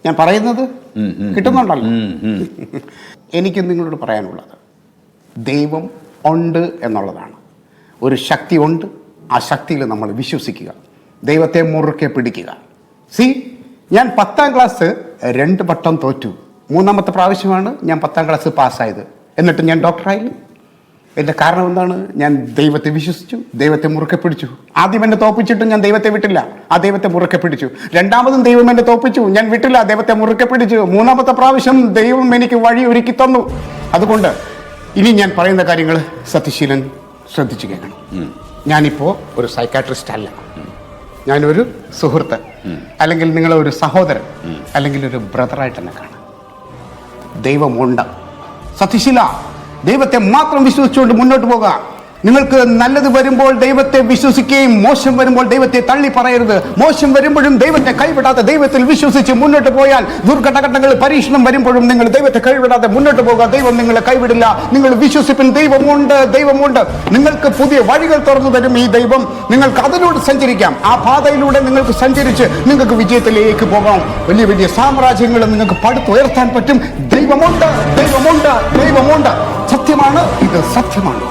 ഞാൻ പറയുന്നത് കിട്ടുന്നുണ്ടല്ലോ. എനിക്ക് നിങ്ങളോട് പറയാനുള്ളത് ദൈവം ഉണ്ട് എന്നുള്ളതാണ്. ഒരു ശക്തി ഉണ്ട്, ആ ശക്തിയിൽ നമ്മൾ വിശ്വസിക്കുക, ദൈവത്തെ മുറുക്കെ പിടിക്കുക. ഞാൻ 10ാം ക്ലാസ് 2 വട്ടം തോറ്റു. 3ാമത്തെ പ്രാവശ്യമാണ് ഞാൻ 10ാം ക്ലാസ് പാസ്സായത്. എന്നിട്ട് ഞാൻ ഡോക്ടറായില്ല. എൻ്റെ കാരണം എന്താണ്? ഞാൻ ദൈവത്തെ വിശ്വസിച്ചു, ദൈവത്തെ മുറുക്കെ പിടിച്ചു. ആദ്യം എന്നെ തോപ്പിച്ചിട്ടും ഞാൻ ദൈവത്തെ വിട്ടില്ല, ആ ദൈവത്തെ മുറുക്കെ പിടിച്ചു. രണ്ടാമതും ദൈവം എന്നെ തോപ്പിച്ചു, ഞാൻ വിട്ടില്ല, ദൈവത്തെ മുറുക്കെ പിടിച്ചു. 3ാമത്തെ പ്രാവശ്യം ദൈവം എനിക്ക് വഴി ഒരുക്കി തന്നു. അതുകൊണ്ട് ഇനി ഞാൻ പറയുന്ന കാര്യങ്ങൾ സത്യശീലൻ ശ്രദ്ധിച്ചു കേൾക്കണം. ഞാനിപ്പോൾ ഒരു സൈക്കാട്രിസ്റ്റ് അല്ല, ഞാനൊരു സുഹൃത്ത്, അല്ലെങ്കിൽ നിങ്ങളെ ഒരു സഹോദരൻ, അല്ലെങ്കിൽ ഒരു ബ്രദറായിട്ട് തന്നെ കാണാം. ദൈവമുണ്ട്. സത്യശീല, ദൈവത്തെ മാത്രം വിശ്വസിച്ചുകൊണ്ട് മുന്നോട്ട് പോകുക. നിങ്ങൾക്ക് നല്ലത് വരുമ്പോൾ ദൈവത്തെ വിശ്വസിക്കുകയും മോശം വരുമ്പോൾ ദൈവത്തെ തള്ളി പറയരുത്. മോശം വരുമ്പോഴും ദൈവത്തെ കൈവിടാതെ ദൈവത്തിൽ വിശ്വസിച്ച് മുന്നോട്ട് പോയാൽ ദുർഘടഘട്ടങ്ങൾ പരീക്ഷണം വരുമ്പോഴും നിങ്ങൾ ദൈവത്തെ കൈവിടാതെ മുന്നോട്ട് പോകുക. ദൈവം നിങ്ങളെ കൈവിടില്ല. നിങ്ങൾ വിശ്വസിപ്പിൻ, ദൈവമുണ്ട്, ദൈവമുണ്ട്. നിങ്ങൾക്ക് പുതിയ വഴികൾ തുറന്നു തരും ഈ ദൈവം. നിങ്ങൾക്ക് അതിലൂടെ സഞ്ചരിക്കാം. ആ പാതയിലൂടെ നിങ്ങൾക്ക് സഞ്ചരിച്ച് നിങ്ങൾക്ക് വിജയത്തിലേക്ക് പോകാം. വലിയ വലിയ സാമ്രാജ്യങ്ങൾ നിങ്ങൾക്ക് പടുത്തുയർത്താൻ പറ്റും. ദൈവമുണ്ട്, ദൈവമുണ്ട്, ദൈവമുണ്ട്. സത്യമാണ്, ഇത് സത്യമാണ്.